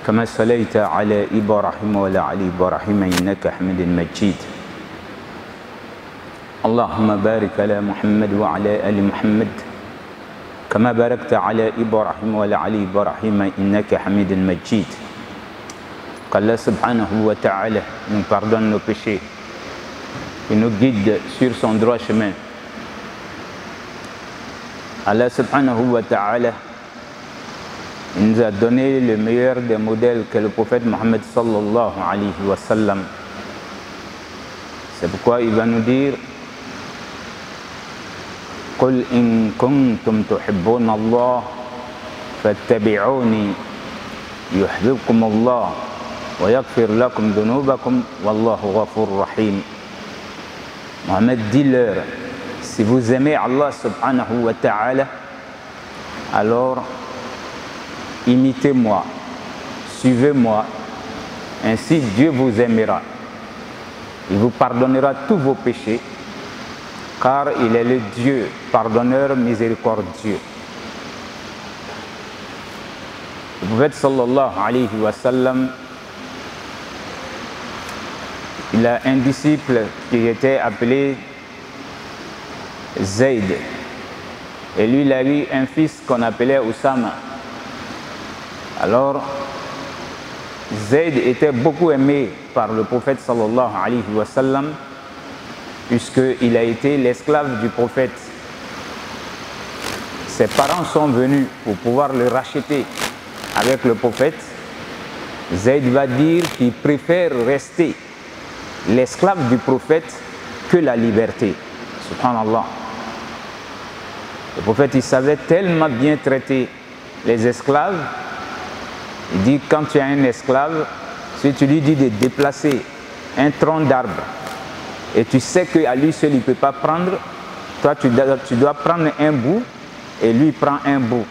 كما صليت على إبراهيم وعلى آل إبراهيم إنك حميد مجيد. اللهم بارك على محمد وعلى آل محمد كما باركت على إبراهيم وعلى آل إبراهيم إنك حميد مجيد. Qu'Allah subhanahu wa ta'ala nous pardonne nos péchés et nous guide sur son droit chemin. Allah subhanahu wa ta'ala nous a donné le meilleur des modèles que le prophète Mohammed sallallahu alayhi wa sallam. C'est pourquoi il va nous dire قل إن كنتم تحبون الله فاتبعوني يحببكم الله ويغفر لكم ذنوبكم والله غفور رحيم. Mohammed, dis-leur, si vous aimez Allah subhanahu wa ta'ala, alors imitez-moi, suivez-moi, ainsi Dieu vous aimera. Il vous pardonnera tous vos péchés, car il est le Dieu pardonneur miséricordieux. Le prophète sallallahu alayhi wa sallam, il a un disciple qui était appelé Zayd. Et lui, il a eu un fils qu'on appelait Oussama. Alors, Zayd était beaucoup aimé par le prophète sallallahu alayhi wa sallam, puisqu'il a été l'esclave du prophète. Ses parents sont venus pour pouvoir le racheter avec le prophète. Zayd va dire qu'il préfère rester l'esclave du prophète que la liberté. Subhanallah. Le prophète, il savait tellement bien traiter les esclaves. Il dit, quand tu as un esclave, si tu lui dis de déplacer un tronc d'arbre, et tu sais qu'à lui seul il ne peut pas prendre, toi tu dois prendre un bout et lui prend un bout.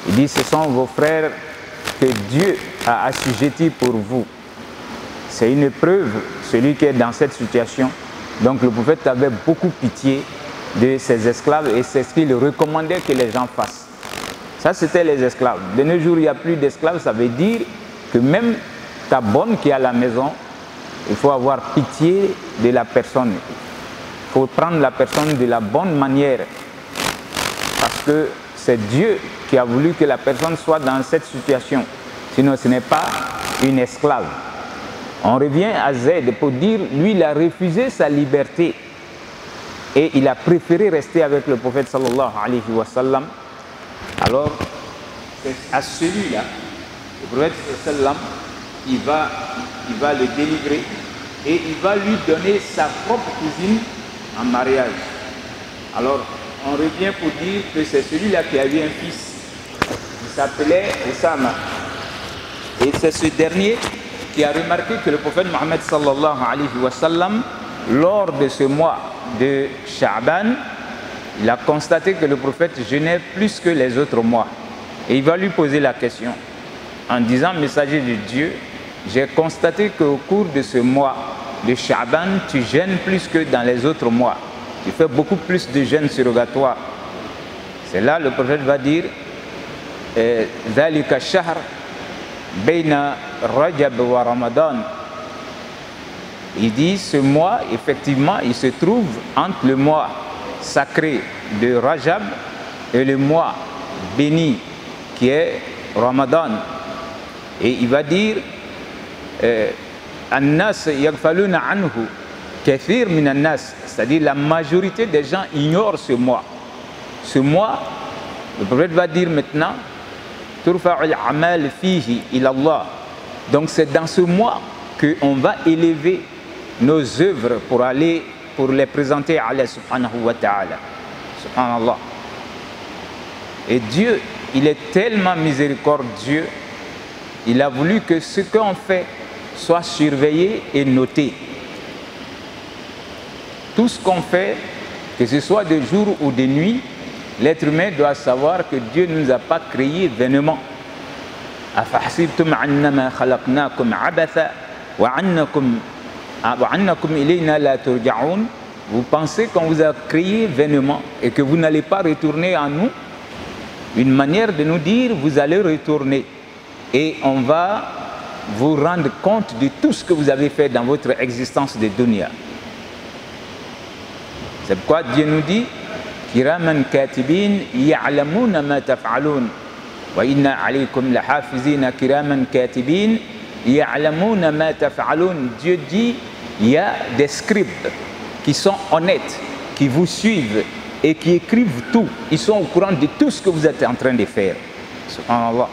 Il dit, ce sont vos frères que Dieu a assujettis pour vous. C'est une preuve, celui qui est dans cette situation. Donc le prophète avait beaucoup pitié de ses esclaves et c'est ce qu'il recommandait que les gens fassent. Ça, c'était les esclaves. De nos jours, il n'y a plus d'esclaves, ça veut dire que même ta bonne qui est à la maison, il faut avoir pitié de la personne. Il faut prendre la personne de la bonne manière. Parce que c'est Dieu qui a voulu que la personne soit dans cette situation. Sinon, ce n'est pas une esclave. On revient à Zayd pour dire, lui, il a refusé sa liberté. Et il a préféré rester avec le prophète sallallahu alayhi wa sallam. Alors, c'est à celui-là, le prophète sallallahu alayhi wa sallam, il va le délivrer et il va lui donner sa propre cousine en mariage. Alors, on revient pour dire que c'est celui-là qui a eu un fils. Il s'appelait Oussama. Et c'est ce dernier qui a remarqué que le prophète Mohammed sallallahu alayhi wa sallam, lors de ce mois de Sha'ban, il a constaté que le prophète jeûnait plus que les autres mois. Et il va lui poser la question en disant, messager de Dieu, j'ai constaté qu'au cours de ce mois de Sha'ban, tu jeûnes plus que dans les autres mois. Tu fais beaucoup plus de jeûnes surrogatoires. C'est là le prophète va dire, Zalika shahr bayna Rajab wa Ramadan. Il dit, ce mois, effectivement, il se trouve entre le mois sacré de Rajab et le mois béni qui est Ramadan. Et il va dire, An-nas yaghfaluna anhu kathir min an-nas, c'est-à-dire la majorité des gens ignorent ce mois. Ce mois, le prophète va dire maintenant, turfa'ul amal fihi ila Allah. Donc c'est dans ce mois qu'on va élever nos œuvres pour les présenter à Allah subhanahu wa ta'ala. Subhanallah. Et Dieu, il est tellement miséricordieux, il a voulu que ce qu'on fait soit surveillé et noté. Tout ce qu'on fait, que ce soit de jour ou de nuit, l'être humain doit savoir que Dieu ne nous a pas créés vainement. أَفَحْسِبْتُمْ عَنَّمَا خَلَقْنَاكُمْ عَبَثًا وَعَنَّكُمْ إِلَيْنَا لَا تُرْجَعُونَ. Vous pensez qu'on vous a créé vainement et que vous n'allez pas retourner à nous? Une manière de nous dire, vous allez retourner. et on va vous rendre compte de tout ce que vous avez fait dans votre existence de dunya. C'est pourquoi Dieu nous dit Kiraman katibin ya'lamuna ma taf'alun wa inna alaykum lahafizina kiraman katibin ya'lamuna ma taf'alun. Dieu dit il y a des scribes qui sont honnêtes, qui vous suivent et qui écrivent tout. Ils sont au courant de tout ce que vous êtes en train de faire. Subhanallah.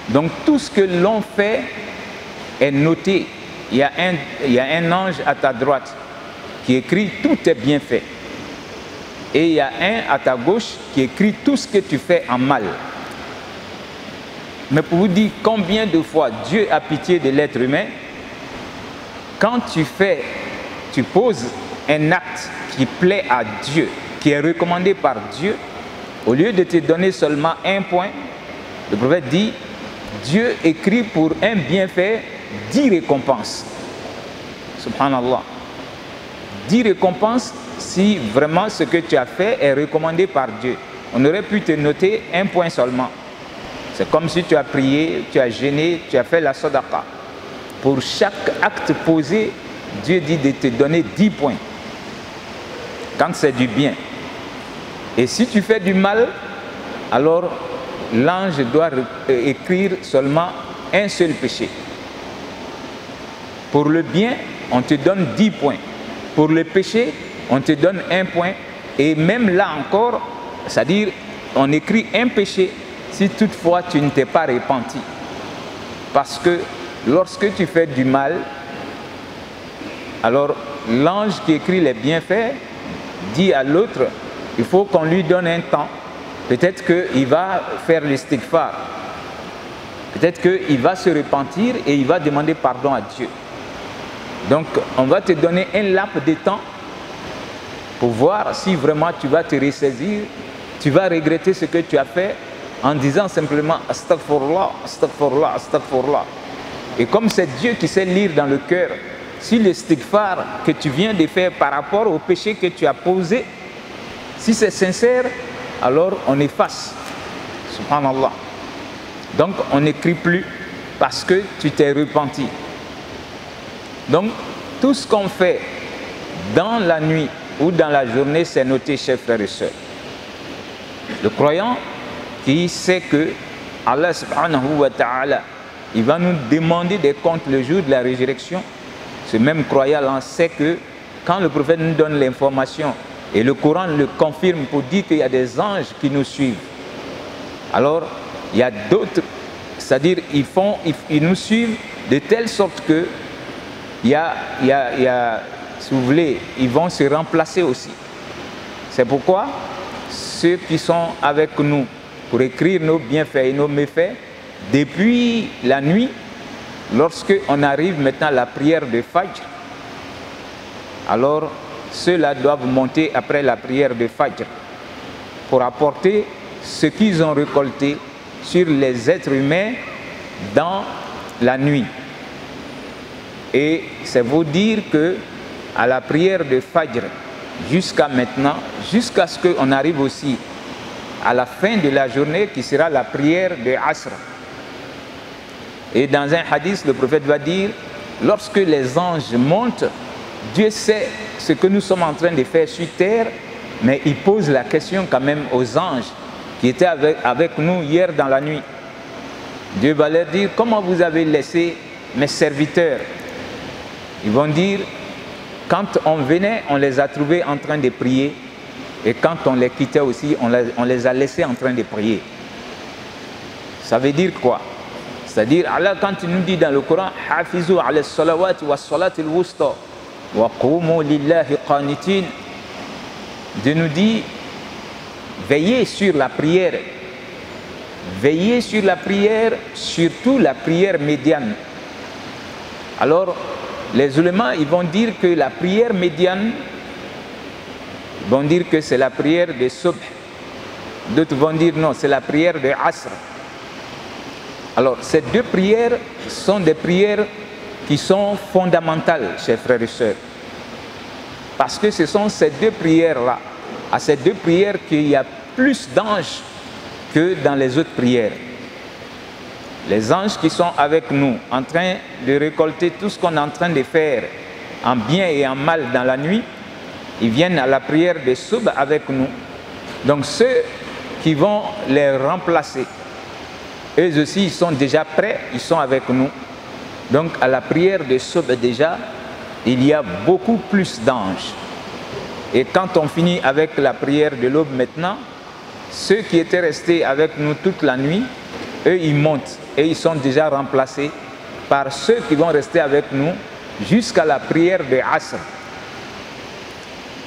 Donc tout ce que l'on fait est noté. Il y a un ange à ta droite qui écrit tout est bien fait. Et il y a un à ta gauche qui écrit tout ce que tu fais en mal. Mais pour vous dire combien de fois Dieu a pitié de l'être humain, quand tu poses un acte qui plaît à Dieu, qui est recommandé par Dieu, au lieu de te donner seulement un point, le prophète dit, Dieu écrit pour un bienfait 10 récompenses. Subhanallah. 10 récompenses si vraiment ce que tu as fait est recommandé par Dieu. On aurait pu te noter un point seulement. C'est comme si tu as prié, tu as jeûné, tu as fait la sadaqa. Pour chaque acte posé, Dieu dit de te donner 10 points. Quand c'est du bien. Et si tu fais du mal, alors l'ange doit écrire seulement un seul péché. Pour le bien, on te donne 10 points. Pour le péché, on te donne 1 point. Et même là encore, c'est-à-dire, on écrit un péché si toutefois tu ne t'es pas repenti. Parce que lorsque tu fais du mal, alors l'ange qui écrit les bienfaits dit à l'autre, il faut qu'on lui donne un temps. Peut-être qu'il va faire l'istighfar. Peut-être qu'il va se repentir et il va demander pardon à Dieu. Donc, on va te donner un laps de temps pour voir si vraiment tu vas te ressaisir, tu vas regretter ce que tu as fait en disant simplement « Astaghfirullah, astaghfirullah, astaghfirullah ». Et comme c'est Dieu qui sait lire dans le cœur, si l'istighfar que tu viens de faire par rapport au péché que tu as posé, si c'est sincère, alors on efface. Subhanallah. Donc on n'écrit plus parce que tu t'es repenti. Donc tout ce qu'on fait dans la nuit ou dans la journée, c'est noté, chers frères et sœurs. Le croyant qui sait que Allah subhanahu wa ta'ala, il va nous demander des comptes le jour de la résurrection, ce même croyant sait que quand le prophète nous donne l'information et le Coran le confirme pour dire qu'il y a des anges qui nous suivent, alors il y a d'autres, c'est-à-dire ils nous suivent de telle sorte que il y a, si vous voulez, ils vont se remplacer aussi. C'est pourquoi ceux qui sont avec nous pour écrire nos bienfaits et nos méfaits, depuis la nuit, lorsque on arrive maintenant à la prière de Fajr, alors ceux-là doivent monter après la prière de Fajr pour apporter ce qu'ils ont récolté sur les êtres humains dans la nuit. Et c'est vous dire que à la prière de Fajr, jusqu'à maintenant, jusqu'à ce qu'on arrive aussi à la fin de la journée qui sera la prière de Asr. Et dans un hadith, le prophète va dire, lorsque les anges montent, Dieu sait ce que nous sommes en train de faire sur terre, mais il pose la question quand même aux anges qui étaient avec nous hier dans la nuit. Dieu va leur dire, comment vous avez laissé mes serviteurs? Ils vont dire, quand on venait, on les a trouvés en train de prier, et quand on les quittait aussi, on les a laissés en train de prier. Ça veut dire quoi? C'est-à-dire, Allah, quand il nous dit dans le Coran, « Hafizu ala salawati wa salati al-wusta wa qumu lillahi qanitin » Dieu nous dit, veillez sur la prière. Veillez sur la prière, surtout la prière médiane. Alors, les ulémas, ils vont dire que la prière médiane, ils vont dire que c'est la prière de Subh. D'autres vont dire non, c'est la prière de Asr. Alors, ces deux prières sont des prières qui sont fondamentales, chers frères et sœurs. Parce que ce sont ces deux prières-là, à ces deux prières qu'il y a plus d'anges que dans les autres prières. les anges qui sont avec nous, en train de récolter tout ce qu'on est en train de faire, en bien et en mal dans la nuit, ils viennent à la prière de Subh avec nous. Donc ceux qui vont les remplacer, eux aussi ils sont déjà prêts, ils sont avec nous. Donc à la prière de Subh déjà, il y a beaucoup plus d'anges. Et quand on finit avec la prière de l'aube maintenant, ceux qui étaient restés avec nous toute la nuit, eux ils montent et ils sont déjà remplacés par ceux qui vont rester avec nous jusqu'à la prière de Asr.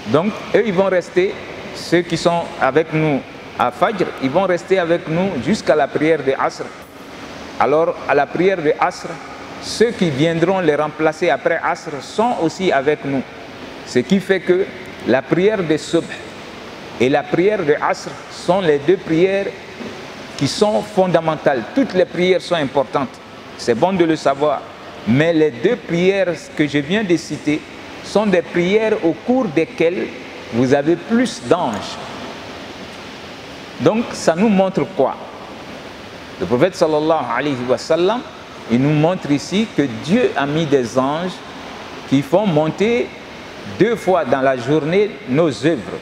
Donc eux ils vont rester, ceux qui sont avec nous à Fajr, ils vont rester avec nous jusqu'à la prière de Asr. Alors à la prière de Asr, ceux qui viendront les remplacer après Asr sont aussi avec nous. Ce qui fait que la prière de Subh et la prière de Asr sont les deux prières qui sont fondamentales. Toutes les prières sont importantes, c'est bon de le savoir. Mais les deux prières que je viens de citer sont des prières au cours desquelles vous avez plus d'anges. Donc ça nous montre quoi? Le prophète sallallahu alayhi wa sallam, il nous montre ici que Dieu a mis des anges qui font monter 2 fois dans la journée nos œuvres.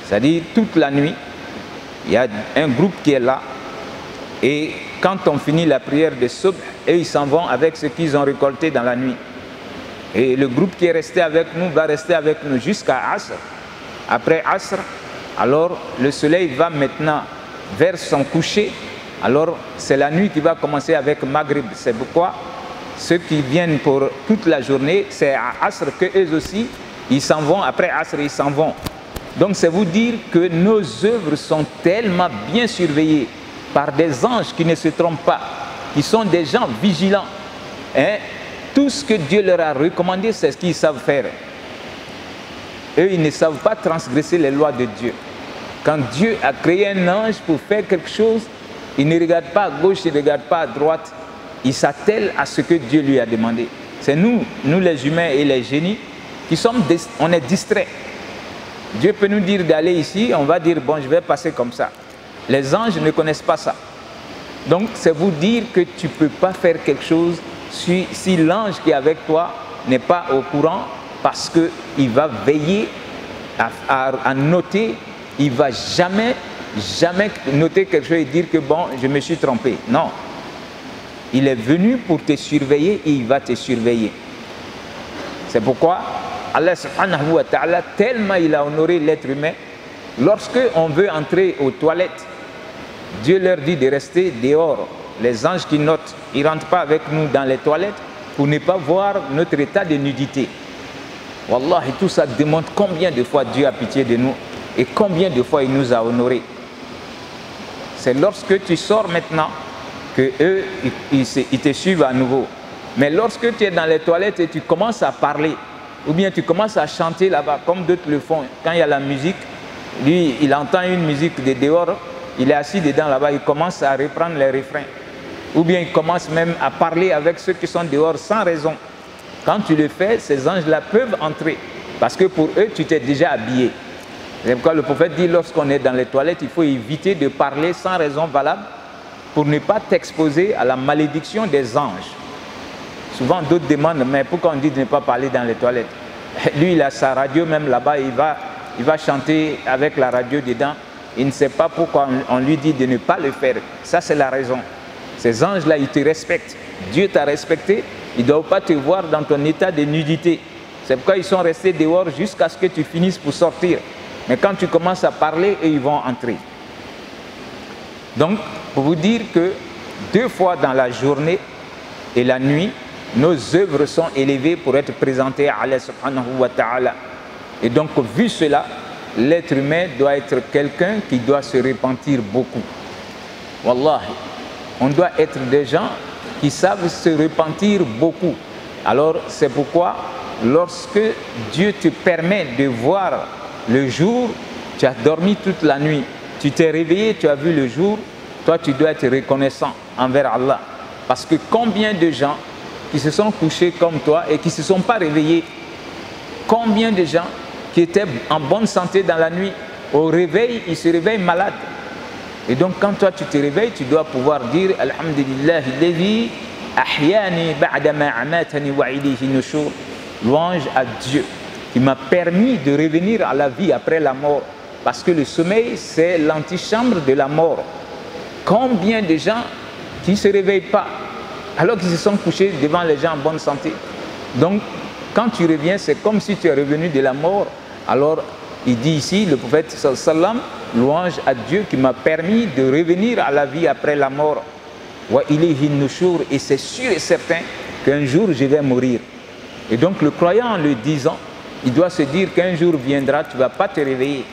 C'est-à-dire toute la nuit, il y a un groupe qui est là. Et quand on finit la prière de Subh, et ils s'en vont avec ce qu'ils ont récolté dans la nuit. Et le groupe qui est resté avec nous va rester avec nous jusqu'à Asr. Après Asr, alors le soleil va maintenant vers son coucher. Alors c'est la nuit qui va commencer avec Maghrib. C'est pourquoi ceux qui viennent pour toute la journée, c'est à Asr que eux aussi, ils s'en vont. Après Asr, ils s'en vont. Donc c'est vous dire que nos œuvres sont tellement bien surveillées par des anges qui ne se trompent pas, qui sont des gens vigilants. Hein? Tout ce que Dieu leur a recommandé, c'est ce qu'ils savent faire. Eux, ils ne savent pas transgresser les lois de Dieu. Quand Dieu a créé un ange pour faire quelque chose, il ne regarde pas à gauche, il ne regarde pas à droite. Il s'attelle à ce que Dieu lui a demandé. C'est nous les humains et les génies, on est distraits. Dieu peut nous dire d'aller ici, on va dire, bon, je vais passer comme ça. Les anges ne connaissent pas ça. Donc, c'est vous dire que tu ne peux pas faire quelque chose si l'ange qui est avec toi n'est pas au courant, parce qu'il va veiller à noter, il ne va jamais noter quelque chose et dire que bon, je me suis trompé. Non. Il est venu pour te surveiller et il va te surveiller. C'est pourquoi Allah subhanahu wa ta'ala, tellement il a honoré l'être humain, lorsque on veut entrer aux toilettes, Dieu leur dit de rester dehors. Les anges qui notent, ils ne rentrent pas avec nous dans les toilettes pour ne pas voir notre état de nudité. Wallah, et tout ça démontre combien de fois Dieu a pitié de nous et combien de fois il nous a honorés. C'est lorsque tu sors maintenant que eux, ils te suivent à nouveau. Mais lorsque tu es dans les toilettes et tu commences à parler, ou bien tu commences à chanter là-bas, comme d'autres le font, quand il y a la musique, lui, il entend une musique de dehors, il est assis dedans là-bas, il commence à reprendre les refrains. Ou bien il commence même à parler avec ceux qui sont dehors sans raison. Quand tu le fais, ces anges-là peuvent entrer, parce que pour eux, tu t'es déjà habillé. C'est pourquoi le prophète dit, lorsqu'on est dans les toilettes, il faut éviter de parler sans raison valable pour ne pas t'exposer à la malédiction des anges. Souvent, d'autres demandent, mais pourquoi on dit de ne pas parler dans les toilettes? Lui, il a sa radio même là-bas, il va chanter avec la radio dedans. Il ne sait pas pourquoi on lui dit de ne pas le faire. Ça, c'est la raison. Ces anges-là, ils te respectent. Dieu t'a respecté. Ils ne doivent pas te voir dans ton état de nudité. C'est pourquoi ils sont restés dehors jusqu'à ce que tu finisses pour sortir. Mais quand tu commences à parler, eux, ils vont entrer. Donc, pour vous dire que 2 fois dans la journée et la nuit, nos œuvres sont élevées pour être présentées à Allah subhanahu wa ta'ala. Et donc, vu cela, l'être humain doit être quelqu'un qui doit se repentir beaucoup. Wallahi, on doit être des gens qui savent se repentir beaucoup. Alors, c'est pourquoi, lorsque Dieu te permet de voir le jour, tu as dormi toute la nuit, tu t'es réveillé, tu as vu le jour, toi tu dois être reconnaissant envers Allah. Parce que combien de gens qui se sont couchés comme toi et qui ne se sont pas réveillés, combien de gens qui étaient en bonne santé dans la nuit, au réveil, ils se réveillent malades. Et donc quand toi tu te réveilles, tu dois pouvoir dire Alhamdulillah alladhi ahyani ba'da ma amatani wa ilayhi nushur. Louange à Dieu qui m'a permis de revenir à la vie après la mort. Parce que le sommeil, c'est l'antichambre de la mort. Combien de gens qui ne se réveillent pas alors qu'ils se sont couchés devant les gens en bonne santé. Donc, quand tu reviens, c'est comme si tu es revenu de la mort. Alors, il dit ici, le prophète sallam, louange à Dieu qui m'a permis de revenir à la vie après la mort. Wa ilayhi nushur, et c'est sûr et certain qu'un jour je vais mourir. Et donc, le croyant, en le disant, il doit se dire qu'un jour viendra, tu ne vas pas te réveiller.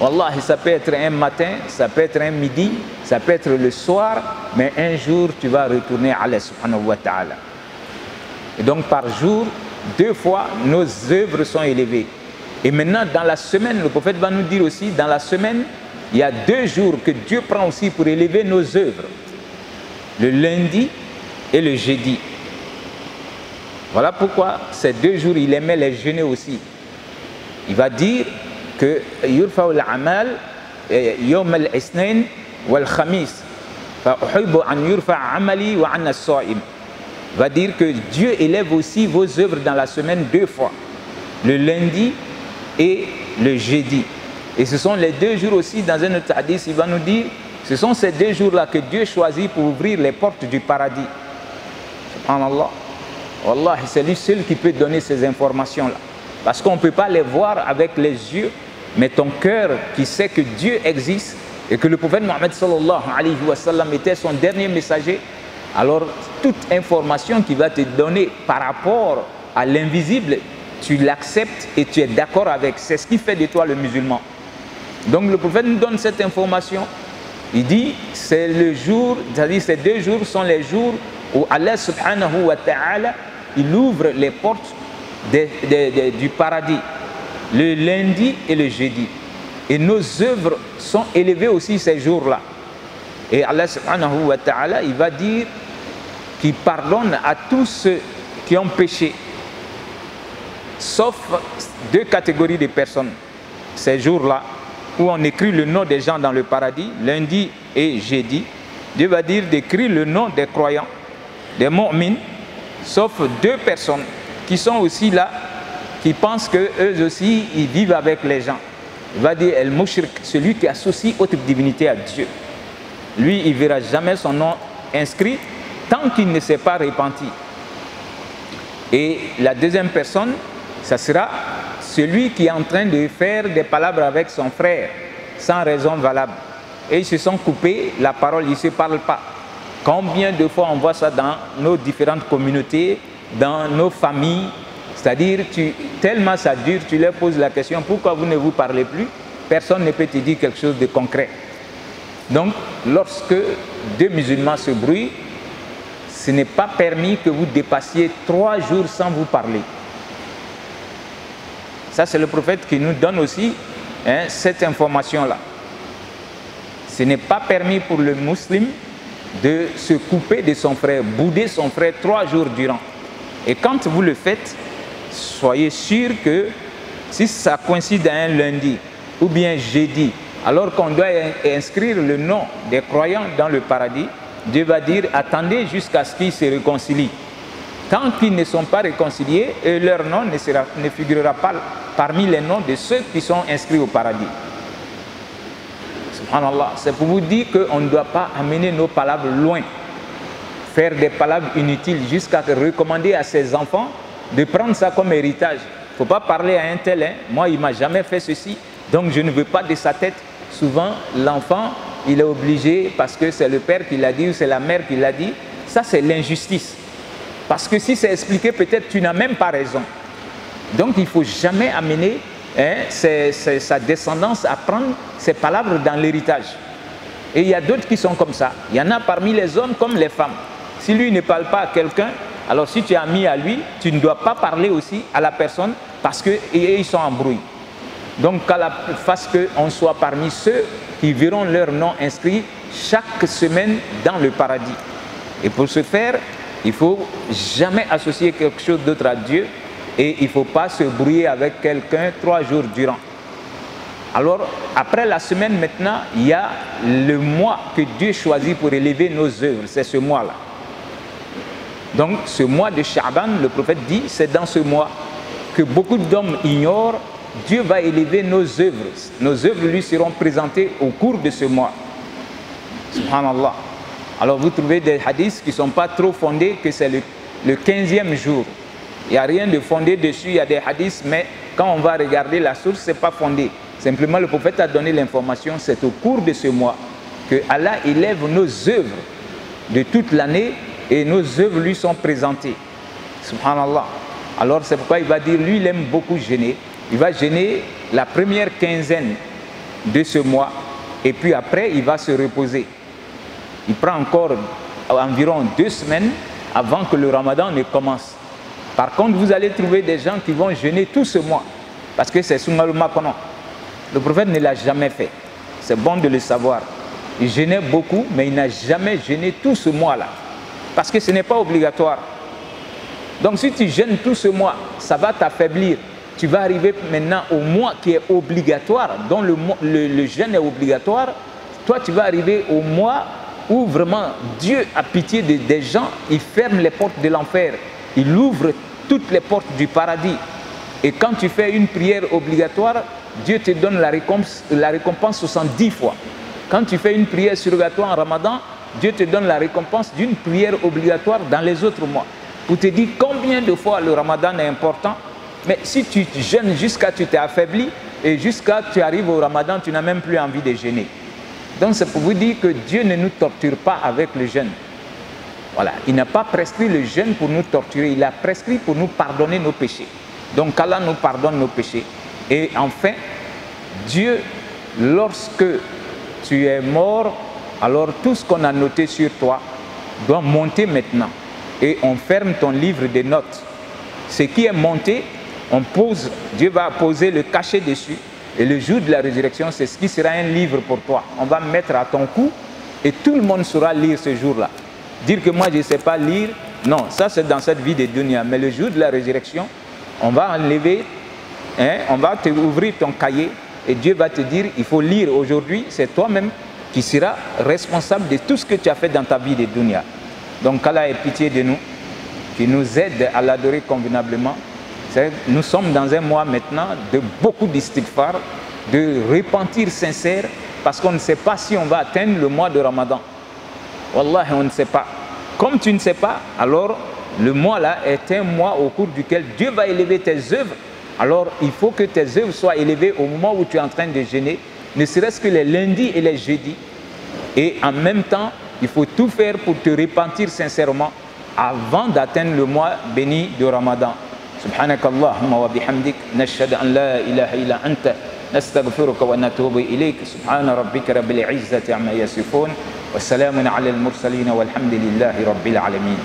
Wallah, ça peut être un matin, ça peut être un midi, ça peut être le soir, mais un jour tu vas retourner à Allah subhanahu wa ta'ala. Et donc par jour, 2 fois, nos œuvres sont élevées. Et maintenant, dans la semaine, le prophète va nous dire aussi, dans la semaine, il y a 2 jours que Dieu prend aussi pour élever nos œuvres. Le lundi et le jeudi. Voilà pourquoi ces 2 jours, il aimait les jeûner aussi. Il va dire que yurfa al-amal yawm al-ithnain wal-khamis fa uhibbu an yurfa amali wa an as-sa'im. Va dire que Dieu élève aussi vos œuvres dans la semaine 2 fois, le lundi et le jeudi. Et ce sont les 2 jours aussi, dans un autre hadith, il va nous dire, ce sont ces 2 jours-là que Dieu choisit pour ouvrir les portes du paradis. Subhanallah. Wallah, c'est lui seul qui peut donner ces informations-là. Parce qu'on ne peut pas les voir avec les yeux, mais ton cœur qui sait que Dieu existe et que le prophète Mohammed sallallahu alayhi wa sallam était son dernier messager, alors toute information qui va te donner par rapport à l'invisible, tu l'acceptes et tu es d'accord avec. C'est ce qui fait de toi le musulman. Donc le prophète nous donne cette information. Il dit, c'est le jour, c'est-à-dire ces 2 jours sont les jours où Allah subhanahu wa ta'ala, il ouvre les portes du paradis, le lundi et le jeudi. Et nos œuvres sont élevées aussi ces jours-là. Et Allah subhanahu wa ta'ala, il va dire qu'il pardonne à tous ceux qui ont péché, sauf 2 catégories de personnes. Ces jours-là, où on écrit le nom des gens dans le paradis, lundi et jeudi, Dieu va dire d'écrire le nom des croyants, des mu'mins, sauf 2 personnes qui sont aussi là, qui pensent qu'eux aussi, ils vivent avec les gens. Il va dire El-Mushrik, celui qui associe autre divinité à Dieu. Lui, il ne verra jamais son nom inscrit tant qu'il ne s'est pas repenti. Et la deuxième personne, ça sera celui qui est en train de faire des palabres avec son frère, sans raison valable. Et ils se sont coupés, la parole, ils ne se parlent pas. Combien de fois on voit ça dans nos différentes communautés, dans nos familles, c'est-à-dire tellement ça dure, tu leur poses la question, pourquoi vous ne vous parlez plus? Personne ne peut te dire quelque chose de concret. Donc, lorsque 2 musulmans se brouillent, ce n'est pas permis que vous dépassiez 3 jours sans vous parler. Ça, c'est le prophète qui nous donne aussi cette information-là. Ce n'est pas permis pour le musulman de se couper de son frère, bouder son frère 3 jours durant. Et quand vous le faites, soyez sûr que si ça coïncide à un lundi ou bien jeudi, alors qu'on doit inscrire le nom des croyants dans le paradis, Dieu va dire attendez jusqu'à ce qu'ils se réconcilient. Tant qu'ils ne sont pas réconciliés, leur nom ne figurera pas parmi les noms de ceux qui sont inscrits au paradis. Subhanallah, c'est pour vous dire qu'on ne doit pas amener nos palabres loin, faire des palabres inutiles jusqu'à recommander à ses enfants de prendre ça comme héritage. Il ne faut pas parler à un tel, moi il ne m'a jamais fait ceci, donc je ne veux pas de sa tête. Souvent l'enfant, il est obligé parce que c'est le père qui l'a dit ou c'est la mère qui l'a dit. Ça c'est l'injustice. Parce que si c'est expliqué, peut-être tu n'as même pas raison. Donc il ne faut jamais amener sa descendance à prendre ses palabres dans l'héritage. Et il y a d'autres qui sont comme ça. Il y en a parmi les hommes comme les femmes. Si lui ne parle pas à quelqu'un, alors si tu es ami à lui, tu ne dois pas parler aussi à la personne parce qu'ils sont en brouille. Donc qu'à la face qu'on soit parmi ceux qui verront leur nom inscrit chaque semaine dans le paradis. Et pour ce faire, il ne faut jamais associer quelque chose d'autre à Dieu et il ne faut pas se brouiller avec quelqu'un 3 jours durant. Alors, après la semaine maintenant, il y a le mois que Dieu choisit pour élever nos œuvres. C'est ce mois-là. Donc, ce mois de Sha'ban, le prophète dit, c'est dans ce mois que beaucoup d'hommes ignorent, Dieu va élever nos œuvres. Nos œuvres lui seront présentées au cours de ce mois. Subhanallah. Alors, vous trouvez des hadiths qui ne sont pas trop fondés, que c'est le 15e jour. Il n'y a rien de fondé dessus, il y a des hadiths, mais quand on va regarder la source, ce n'est pas fondé. Simplement, le prophète a donné l'information, c'est au cours de ce mois que Allah élève nos œuvres de toute l'année et nos œuvres lui sont présentées. Subhanallah. Alors, c'est pourquoi il va dire, lui, il aime beaucoup jeûner. Il va jeûner la première quinzaine de ce mois et puis après, il va se reposer. Il prend encore environ 2 semaines avant que le ramadan ne commence. Par contre, vous allez trouver des gens qui vont jeûner tout ce mois parce que c'est Sunna al-Makonon. Le prophète ne l'a jamais fait. C'est bon de le savoir. Il jeûnait beaucoup, mais il n'a jamais jeûné tout ce mois-là. Parce que ce n'est pas obligatoire. Donc si tu jeûnes tout ce mois, ça va t'affaiblir. Tu vas arriver maintenant au mois qui est obligatoire, dont le jeûne est obligatoire. Toi, tu vas arriver au mois où vraiment Dieu a pitié des gens. Il ferme les portes de l'enfer. Il ouvre toutes les portes du paradis. Et quand tu fais une prière obligatoire, Dieu te donne la récompense 70 fois. Quand tu fais une prière surrogatoire en Ramadan, Dieu te donne la récompense d'une prière obligatoire dans les autres mois. Pour te dire combien de fois le Ramadan est important. Mais si tu jeûnes jusqu'à tu t'es affaibli et jusqu'à tu arrives au Ramadan, tu n'as même plus envie de jeûner. Donc c'est pour vous dire que Dieu ne nous torture pas avec le jeûne. Voilà, il n'a pas prescrit le jeûne pour nous torturer, il a prescrit pour nous pardonner nos péchés. Donc Allah nous pardonne nos péchés. Et enfin, Dieu, lorsque tu es mort, alors tout ce qu'on a noté sur toi doit monter maintenant. Et on ferme ton livre de notes. Ce qui est monté, Dieu va poser le cachet dessus. Et le jour de la résurrection, c'est ce qui sera un livre pour toi. On va mettre à ton cou et tout le monde saura lire ce jour-là. Dire que moi je ne sais pas lire, non, ça c'est dans cette vie de dunya. Mais le jour de la résurrection, on va enlever, on va te ouvrir ton cahier et Dieu va te dire, il faut lire aujourd'hui, c'est toi-même qui seras responsable de tout ce que tu as fait dans ta vie de dunya. Donc Allah ait pitié de nous, qui nous aide à l'adorer convenablement. Nous sommes dans un mois maintenant de beaucoup d'istighfar, de repentir sincère, parce qu'on ne sait pas si on va atteindre le mois de Ramadan. Wallahi, on ne sait pas. Comme tu ne sais pas, alors le mois là est un mois au cours duquel Dieu va élever tes œuvres. Alors il faut que tes œuvres soient élevées au moment où tu es en train de jeûner, ne serait-ce que les lundis et les jeudis. Et en même temps, il faut tout faire pour te repentir sincèrement avant d'atteindre le mois béni de Ramadan. سبحانك اللهم وبحمدك نشهد أن لا إله إلا أنت نستغفرك ونتوب إليك سبحان ربك رب العزة عما يصفون والسلام على المرسلين والحمد لله رب العالمين.